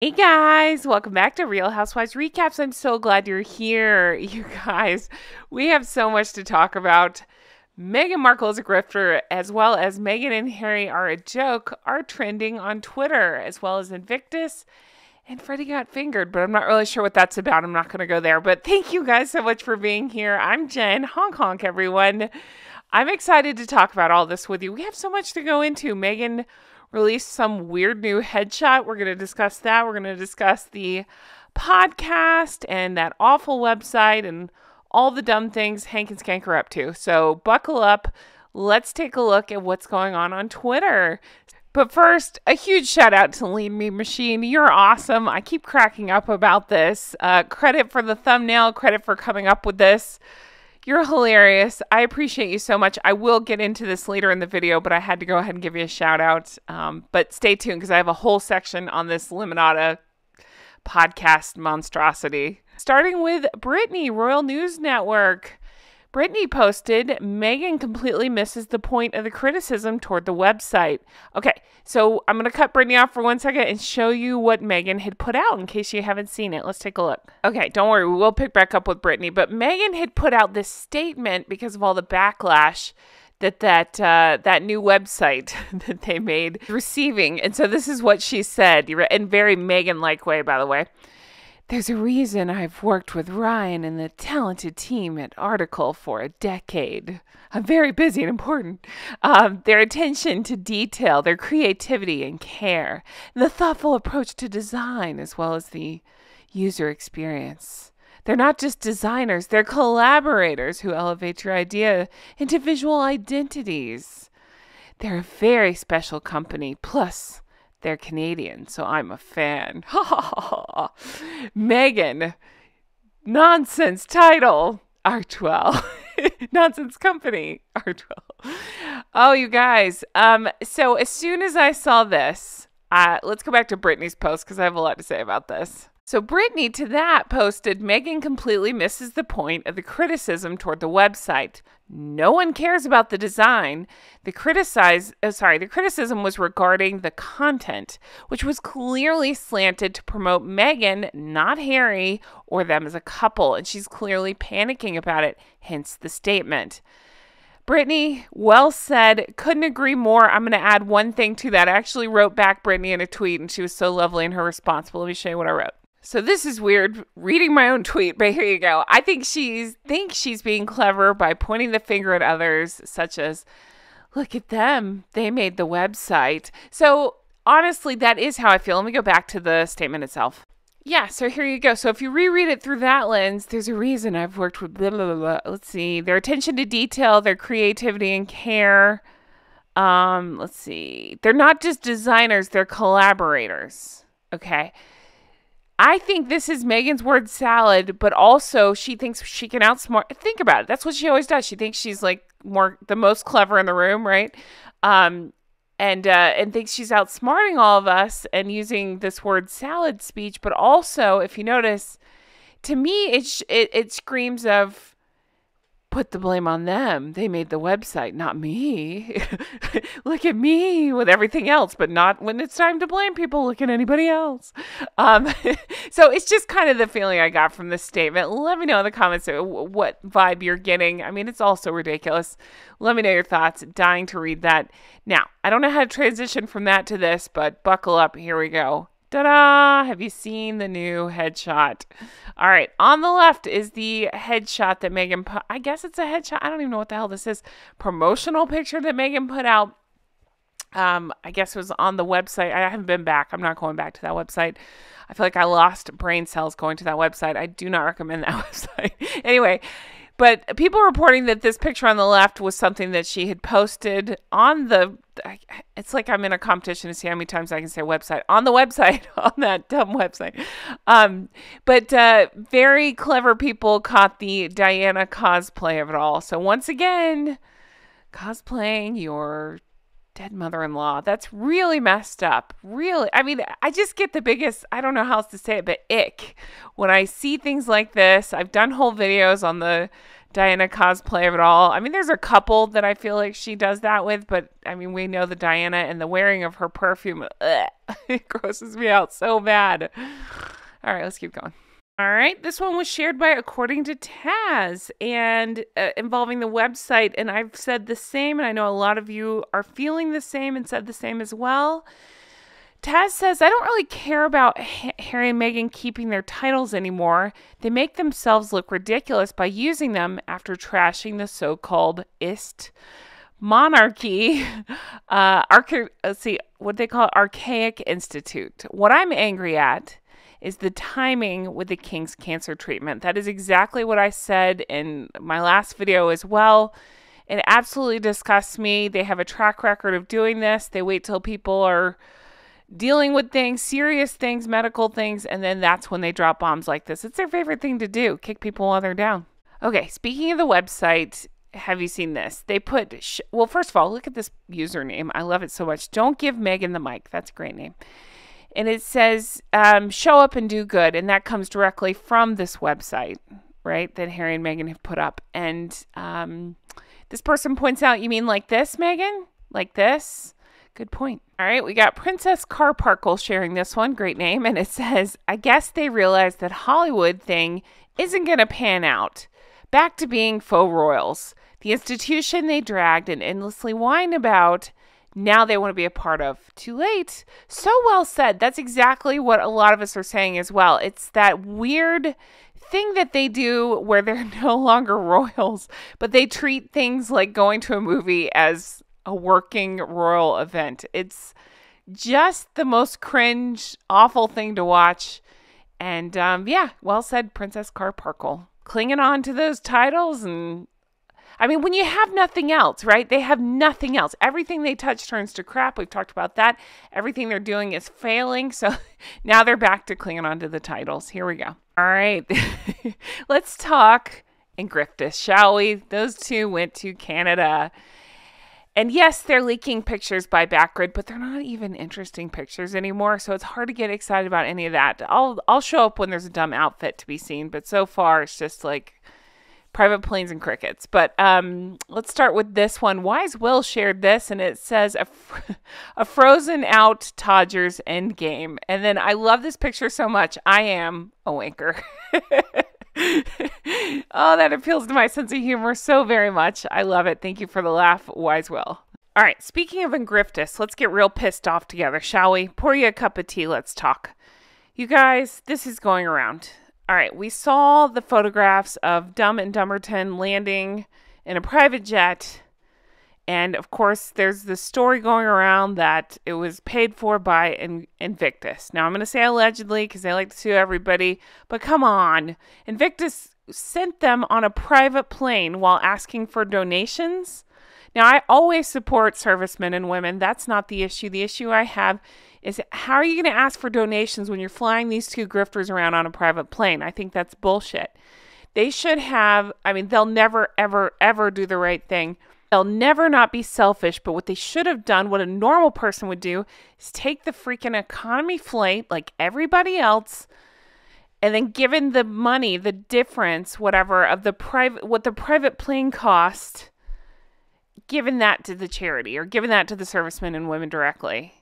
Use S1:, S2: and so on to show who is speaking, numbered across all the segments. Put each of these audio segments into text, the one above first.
S1: Hey guys, welcome back to Real Housewives Recaps. I'm so glad you're here. You guys, we have so much to talk about. Meghan Markle is a grifter, as well as Meghan and Harry are a joke, are trending on Twitter, as well as Invictus. And Freddie got fingered, but I'm not really sure what that's about. I'm not going to go there. But thank you guys so much for being here. I'm Jen. Honk honk, everyone. I'm excited to talk about all this with you. We have so much to go into. Meghan released some weird new headshot. We're going to discuss that. We're going to discuss the podcast and that awful website and all the dumb things Hank and Skank are up to. So buckle up. Let's take a look at what's going on Twitter. But first, a huge shout out to Lean Me Machine. You're awesome. I keep cracking up about this. Credit for the thumbnail. Credit for coming up with this. You're hilarious. I appreciate you so much. I will get into this later in the video, but I had to go ahead and give you a shout out. But stay tuned because I have a whole section on this Limonada podcast monstrosity. Starting with Britney, Royal News Network. Britney posted, Meghan completely misses the point of the criticism toward the website. Okay, so I'm going to cut Britney off for 1 second and show you what Meghan had put out in case you haven't seen it. Let's take a look. Okay, don't worry, we will pick back up with Britney, but Meghan had put out this statement because of all the backlash that new website that they made receiving. And so this is what she said, in very Meghan-like way, by the way. There's a reason I've worked with Ryan and the talented team at Article for a decade. I'm very busy and important. Their attention to detail, their creativity and care, and the thoughtful approach to design, as well as the user experience. They're not just designers, they're collaborators who elevate your idea into visual identities. They're a very special company. Plus, they're Canadian, so I'm a fan. Meghan, nonsense title, Artwell. Nonsense company, Artwell. Oh, you guys. So as soon as I saw this, let's go back to Britney's post because I have a lot to say about this. So Britney to that posted, Meghan completely misses the point of the criticism toward the website. No one cares about the design. The criticism was regarding the content, which was clearly slanted to promote Meghan, not Harry, or them as a couple. And she's clearly panicking about it, hence the statement. Britney, well said. Couldn't agree more. I'm going to add one thing to that. I actually wrote back Britney in a tweet, and she was so lovely in her response. But let me show you what I wrote. So this is weird, reading my own tweet, but here you go. I think she's being clever by pointing the finger at others, such as, look at them, they made the website. So honestly, that is how I feel. Let me go back to the statement itself. Yeah, so here you go. So if you reread it through that lens, there's a reason I've worked with blah, blah, blah, blah. Let's see. Their attention to detail, their creativity and care. Let's see. They're not just designers, they're collaborators. Okay. I think this is Meghan's word salad, but also she thinks she can outsmart. Think about it. That's what she always does. She thinks she's like the most clever in the room, right? And thinks she's outsmarting all of us and using this word salad speech. But also, if you notice, to me, it screams of put the blame on them. They made the website, not me. Look at me with everything else, but not when it's time to blame people. Look at anybody else. So it's just kind of the feeling I got from this statement. Let me know in the comments what vibe you're getting. I mean, it's all so ridiculous. Let me know your thoughts. Dying to read that. Now, I don't know how to transition from that to this, but buckle up. Here we go. Ta-da! Have you seen the new headshot? All right. On the left is the headshot that Meghan put. I guess it's a headshot. I don't even know what the hell this is. Promotional picture that Meghan put out. I guess it was on the website. I haven't been back. I'm not going back to that website. I feel like I lost brain cells going to that website. I do not recommend that website. Anyway, but people are reporting that this picture on the left was something that she had posted on it's like I'm in a competition to see how many times I can say website. On the website, on that dumb website. But very clever people caught the Diana cosplay of it all. So once again, cosplaying your dead mother-in-law. That's really messed up. Really. I mean, I just get the biggest, I don't know how else to say it, but ick. When I see things like this, I've done whole videos on the Diana cosplay of it all. I mean, there's a couple that I feel like she does that with, but I mean, we know the Diana and the wearing of her perfume. Ugh, it grosses me out so bad. All right, let's keep going. All right, this one was shared by According to Taz and involving the website. And I've said the same, and I know a lot of you are feeling the same and said the same as well. Taz says, I don't really care about Harry and Meghan keeping their titles anymore. They make themselves look ridiculous by using them after trashing the so-called ist monarchy, let's see, what they call it, archaic institute. What I'm angry at is the timing with the King's cancer treatment. That is exactly what I said in my last video as well. It absolutely disgusts me. They have a track record of doing this. They wait till people are dealing with things, serious things, medical things, and then that's when they drop bombs like this. It's their favorite thing to do, kick people while they're down. Okay, speaking of the website, have you seen this? They put, well, first of all, look at this username. I love it so much. Don't give Meghan the mic. That's a great name. And it says, show up and do good. And that comes directly from this website, right, that Harry and Meghan have put up. And this person points out, you mean like this, Meghan? Like this? Good point. All right, we got Princess Carparkle sharing this one. Great name. And it says, I guess they realized that Hollywood thing isn't going to pan out. Back to being faux royals. The institution they dragged and endlessly whined about, now they want to be a part of. Too late. So well said. That's exactly what a lot of us are saying as well. It's that weird thing that they do where they're no longer royals, but they treat things like going to a movie as a working royal event. It's just the most cringe, awful thing to watch. And yeah, well said, Princess Carparkle. Clinging on to those titles. And I mean, when you have nothing else, right? They have nothing else. Everything they touch turns to crap. We've talked about that. Everything they're doing is failing. So now they're back to clinging on to the titles. Here we go. All right. Let's talk and Griffiths, shall we? Those two went to Canada. And yes, they're leaking pictures by Backgrid, but they're not even interesting pictures anymore. So it's hard to get excited about any of that. I'll show up when there's a dumb outfit to be seen, but so far it's just like private planes and crickets. But let's start with this one. Wise Will shared this, and it says a frozen out Todgers endgame. And then I love this picture so much. I am a wanker. Oh, that appeals to my sense of humor so very much. I love it. Thank you for the laugh, Wise Will. All right, speaking of Griffiths, let's get real pissed off together, shall we? Pour you a cup of tea. Let's talk. You guys, this is going around. All right, we saw the photographs of Dumb and Dumberton landing in a private jet. And of course, there's the story going around that it was paid for by Invictus. Now, I'm going to say allegedly because they like to sue everybody, but come on. Invictus sent them on a private plane while asking for donations. Now, I always support servicemen and women. That's not the issue. The issue I have is how are you going to ask for donations when you're flying these two grifters around on a private plane? I think that's bullshit. They should have, I mean, they'll never, ever, ever do the right thing. They'll never not be selfish, but what they should have done, what a normal person would do, is take the freaking economy flight like everybody else, and then given the money, the difference, whatever, of the what the private plane cost, given that to the charity or given that to the servicemen and women directly.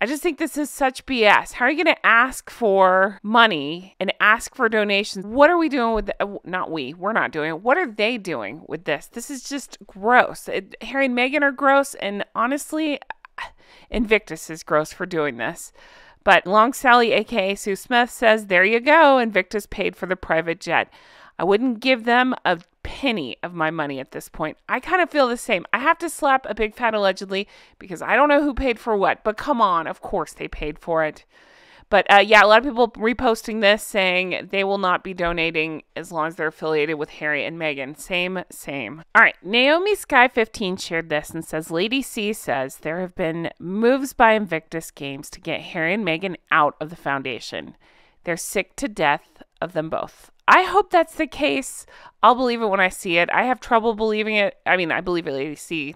S1: I just think this is such BS. How are you going to ask for money and ask for donations? What are we doing with we're not doing it. What are they doing with this? This is just gross. Harry and Meghan are gross, and honestly, Invictus is gross for doing this. But Long Sally, aka Sue Smith, says, there you go, Invictus paid for the private jet. I wouldn't give them a penny of my money at this point. I kind of feel the same. I have to slap a big fat allegedly because I don't know who paid for what, but come on, of course they paid for it. But yeah, a lot of people reposting this saying they will not be donating as long as they're affiliated with Harry and Meghan. Same. All right, Naomi Sky 15 shared this and says, Lady C says there have been moves by Invictus Games to get Harry and Meghan out of the foundation. They're sick to death of them both. I hope that's the case. I'll believe it when I see it. I have trouble believing it. I mean, I believe it. Lady C,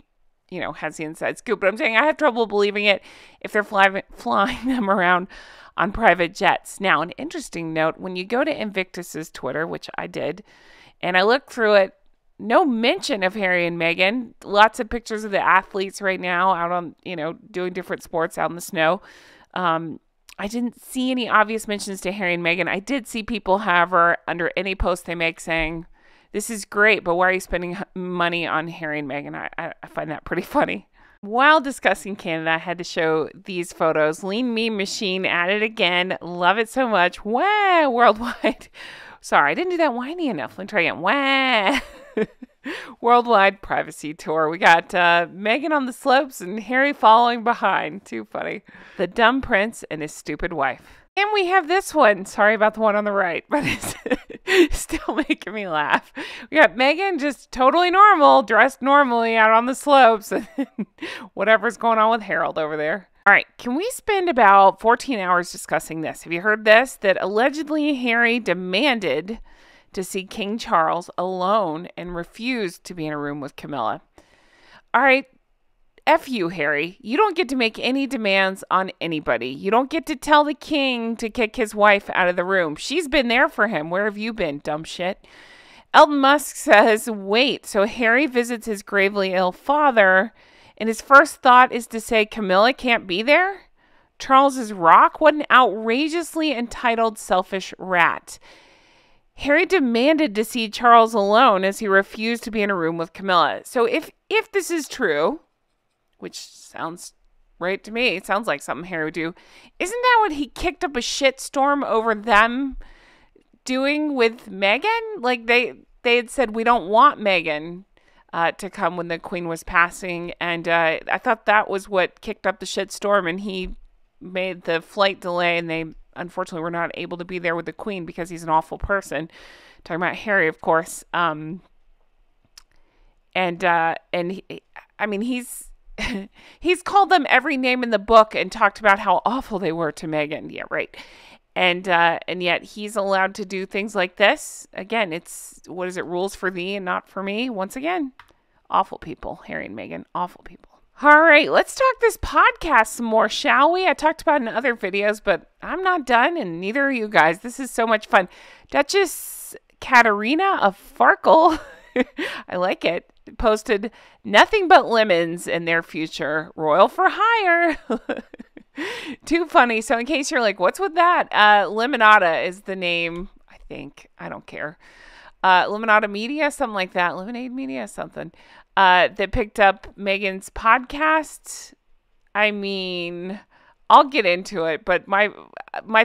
S1: has the inside scoop. But I'm saying I have trouble believing it if they're flying them around on private jets. Now, an interesting note, when you go to Invictus's Twitter, which I did, and I looked through it, no mention of Harry and Meghan. Lots of pictures of the athletes right now out on, doing different sports out in the snow. I didn't see any obvious mentions to Harry and Meghan. I did see people, however, under any post they make saying, this is great, but why are you spending money on Harry and Meghan? I find that pretty funny. While discussing Canada, I had to show these photos. Lean Meme Machine at it again. Love it so much. Wah! Worldwide. Sorry, I didn't do that whiny enough. Let me try again. Wah! Worldwide privacy tour. We got Meghan on the slopes and Harry following behind. Too funny. The dumb prince and his stupid wife. And we have this one. Sorry about the one on the right, but it's still making me laugh. We got Meghan just totally normal, dressed normally out on the slopes, and whatever's going on with Harold over there. All right, can we spend about 14 hours discussing this? Have you heard this? That allegedly Harry demanded to see King Charles alone and refused to be in a room with Camilla. All right. F you, Harry. You don't get to make any demands on anybody. You don't get to tell the king to kick his wife out of the room. She's been there for him. Where have you been, dumb shit? Elon Musk says, wait, so Harry visits his gravely ill father, and his first thought is to say Camilla can't be there? Charles's rock? What an outrageously entitled, selfish rat. Harry demanded to see Charles alone as he refused to be in a room with Camilla. So if this is true, which sounds right to me, it sounds like something Harry would do, isn't that what he kicked up a shitstorm over them doing with Meghan? Like they had said, we don't want Meghan to come when the Queen was passing, and I thought that was what kicked up the shitstorm, and he made the flight delay, and they unfortunately were not able to be there with the Queen because he's an awful person. Talking about Harry, of course. He's called them every name in the book and talked about how awful they were to Meghan. Yeah, right. And yet he's allowed to do things like this. Again, it's, what is it, rules for thee and not for me? Once again, awful people, Harry and Meghan, awful people. All right, let's talk this podcast some more, shall we? I talked about it in other videos, but I'm not done, and neither are you guys. This is so much fun. Duchess Katarina of Farkle, I like it, posted nothing but lemons in their future. Royal for hire. Too funny. So in case you're like, what's with that? Lemonada is the name, I think. I don't care. Lemonada Media, something like that. Lemonade Media, something. That picked up Meghan's podcast. I mean, I'll get into it, but my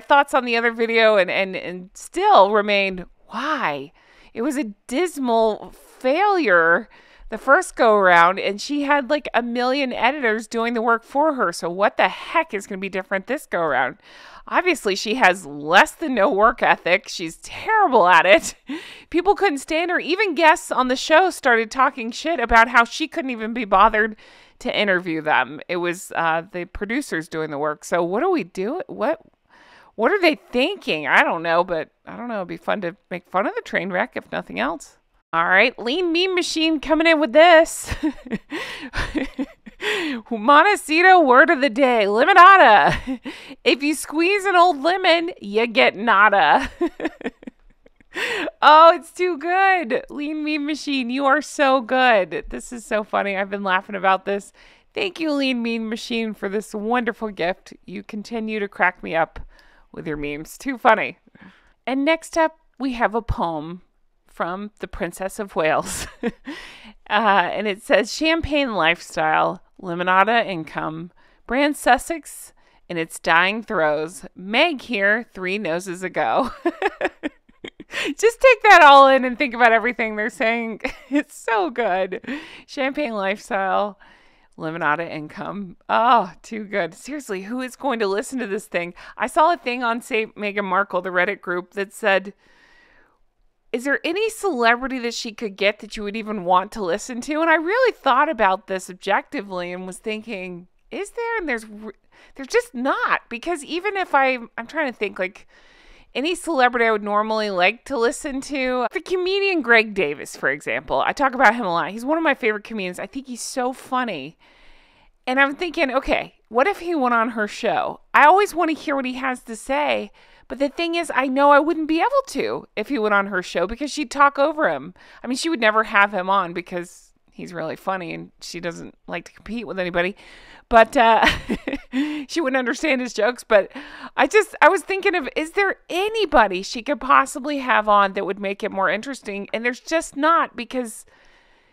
S1: thoughts on the other video and still remain, why? It was a dismal failure the first go around, and she had like 1 million editors doing the work for her. So what the heck is going to be different this go around? Obviously, she has less than no work ethic. She's terrible at it. People couldn't stand her. Even guests on the show started talking shit about how she couldn't even be bothered to interview them. It was the producers doing the work. So what do we do? What are they thinking? I don't know, but I don't know. It'd be fun to make fun of the train wreck, if nothing else. All right, Lean Meme Machine coming in with this. Montecito word of the day, limonada. If you squeeze an old lemon, you get nada. Oh, it's too good. Lean Meme Machine, you are so good. This is so funny. I've been laughing about this. Thank you, Lean Meme Machine, for this wonderful gift. You continue to crack me up with your memes. Too funny. And next up, we have a poem from the Princess of Wales. And it says, champagne lifestyle, limonada income, brand Sussex in its dying throes. Meg here 3 noses ago. Just take that all in and think about everything they're saying. It's so good. Champagne lifestyle, limonada income. Oh, too good. Seriously, who is going to listen to this thing? I saw a thing on St. Meghan Markle, the Reddit group, that said, is there any celebrity that she could get that you would even want to listen to? And I really thought about this objectively and was thinking, is there? And there's just not. Because even if I'm trying to think, like, any celebrity I would normally like to listen to, the comedian Greg Davis, for example. I talk about him a lot. He's one of my favorite comedians. I think he's so funny. And I'm thinking, okay, what if he went on her show? I always want to hear what he has to say, But the thing is, I know I wouldn't be able to if he went on her show because she'd talk over him. I mean, she would never have him on because he's really funny and she doesn't like to compete with anybody. But she wouldn't understand his jokes. But I was thinking of, is there anybody she could possibly have on that would make it more interesting? And there's just not, because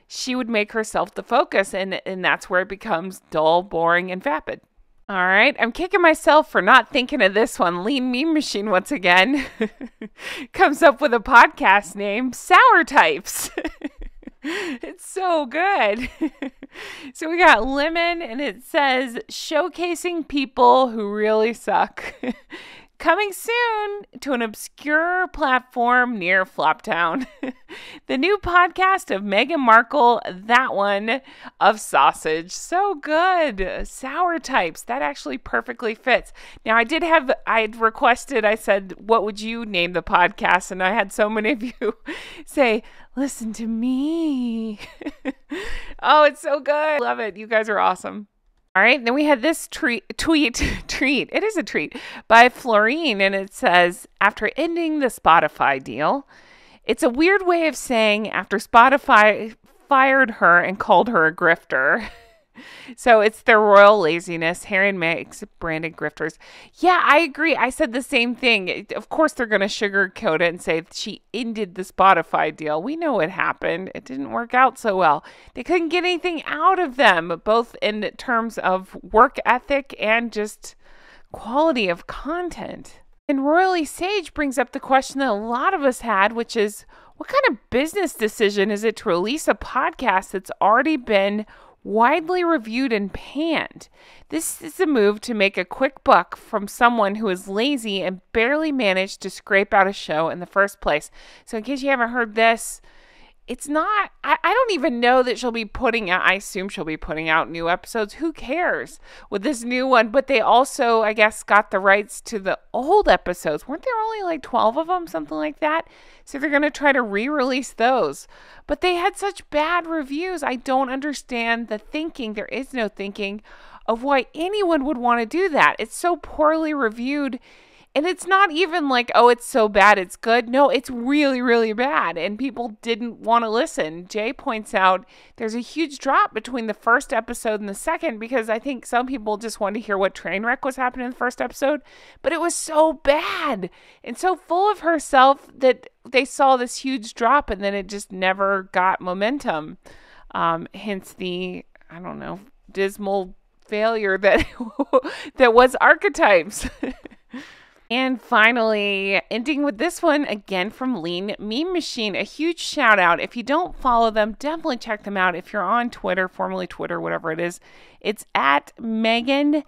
S1: she would make herself the focus. And that's where it becomes dull, boring, and vapid. All right, I'm kicking myself for not thinking of this one. Lean Meme Machine, once again, comes up with a podcast name, Sour Types. It's so good. So we got Lemon, and it says, showcasing people who really suck. Coming soon to an obscure platform near Floptown. The new podcast of Meghan Markle, that one of sausage. So good. Sour Types. That actually perfectly fits. Now, I'd requested, I said, what would you name the podcast? And I had so many of you say, listen to me. Oh, it's so good. Love it. You guys are awesome. All right, then we had this tweet, it is a tweet, by Florine, and it says, after ending the Spotify deal, it's a weird way of saying after Spotify fired her and called her a grifter. So it's their royal laziness. Harry and Meg's branded grifters. Yeah, I agree. I said the same thing. Of course, they're going to sugarcoat it and say she ended the Spotify deal. We know what happened. It didn't work out so well. They couldn't get anything out of them, both in terms of work ethic and just quality of content. And Royally Sage brings up the question that a lot of us had, which is, what kind of business decision is it to release a podcast that's already been widely reviewed and panned? This is a move to make a quick buck from someone who is lazy and barely managed to scrape out a show in the first place. So in case you haven't heard this, it's not, I don't even know that she'll be putting out, I assume she'll be putting out new episodes. Who cares with this new one? But they also, I guess, got the rights to the old episodes. Weren't there only like 12 of them, something like that? So they're going to try to re-release those. But they had such bad reviews. I don't understand the thinking. There is no thinking of why anyone would want to do that. It's so poorly reviewed. And it's not even like, oh, it's so bad, it's good. No, it's really, really bad. And people didn't want to listen. Jay points out there's a huge drop between the first episode and the second, because I think some people just wanted to hear what train wreck was happening in the first episode. But it was so bad and so full of herself that they saw this huge drop, and then it just never got momentum. Hence the, I don't know, dismal failure that that was Archetypes. And finally, ending with this one, again from Lean Meme Machine, a huge shout out. If you don't follow them, definitely check them out. If you're on Twitter, formerly Twitter, whatever it is, it's at Megan,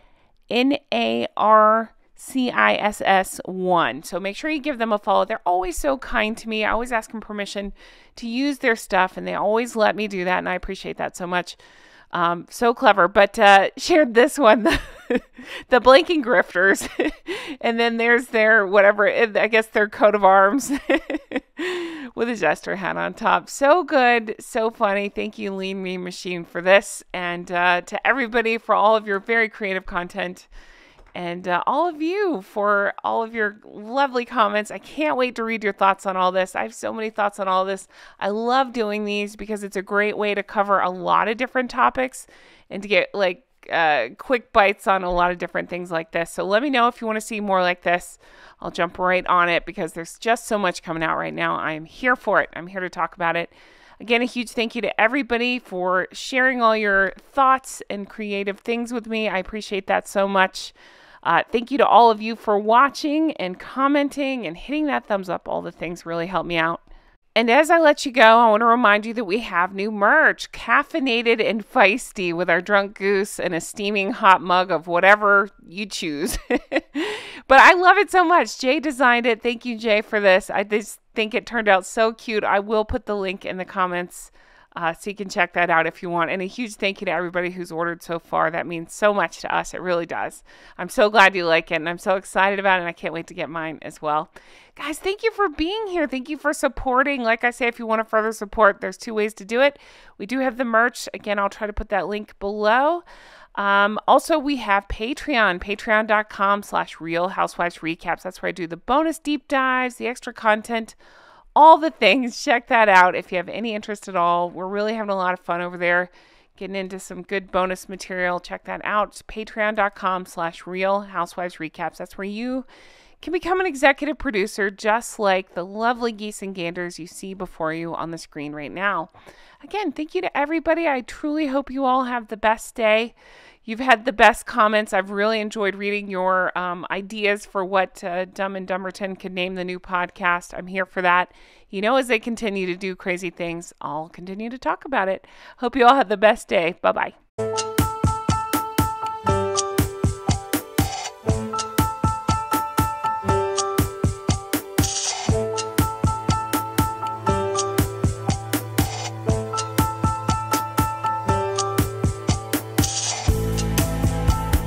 S1: NARCISS1. So make sure you give them a follow. They're always so kind to me. I always ask them permission to use their stuff, and they always let me do that, and I appreciate that so much. So clever, but shared this one, the Blinking Grifters, and then there's their whatever, I guess their coat of arms with a jester hat on top. So good, so funny. Thank you, Lean Meme Machine, for this, and to everybody for all of your very creative content. And all of you for all of your lovely comments. I can't wait to read your thoughts on all this. I have so many thoughts on all this. I love doing these because it's a great way to cover a lot of different topics and to get like quick bites on a lot of different things like this. So let me know if you want to see more like this. I'll jump right on it because there's just so much coming out right now. I'm here for it. I'm here to talk about it. Again, a huge thank you to everybody for sharing all your thoughts and creative things with me. I appreciate that so much. Thank you to all of you for watching and commenting and hitting that thumbs up. All the things really help me out. And as I let you go, I want to remind you that we have new merch, caffeinated and feisty, with our drunk goose and a steaming hot mug of whatever you choose. But I love it so much. Jay designed it. Thank you, Jay, for this. I just think it turned out so cute. I will put the link in the comments so you can check that out if you want. And a huge thank you to everybody who's ordered so far. That means so much to us. It really does. I'm so glad you like it, and I'm so excited about it, and I can't wait to get mine as well. Guys, thank you for being here. Thank you for supporting. Like I say, if you want to further support, there's 2 ways to do it. We do have the merch. Again, I'll try to put that link below. Also, we have Patreon, patreon.com/Real Housewives Recaps. That's where I do the bonus deep dives, the extra content, all the things. Check that out if you have any interest at all. We're really having a lot of fun over there, getting into some good bonus material. Check that out. It's patreon.com/Real Housewives Recaps. That's where you can become an executive producer, just like the lovely geese and ganders you see before you on the screen right now. Again, thank you to everybody. I truly hope you all have the best day. You've had the best comments. I've really enjoyed reading your ideas for what Dumb and Dumberton could name the new podcast. I'm here for that. As they continue to do crazy things, I'll continue to talk about it. Hope you all have the best day. Bye-bye.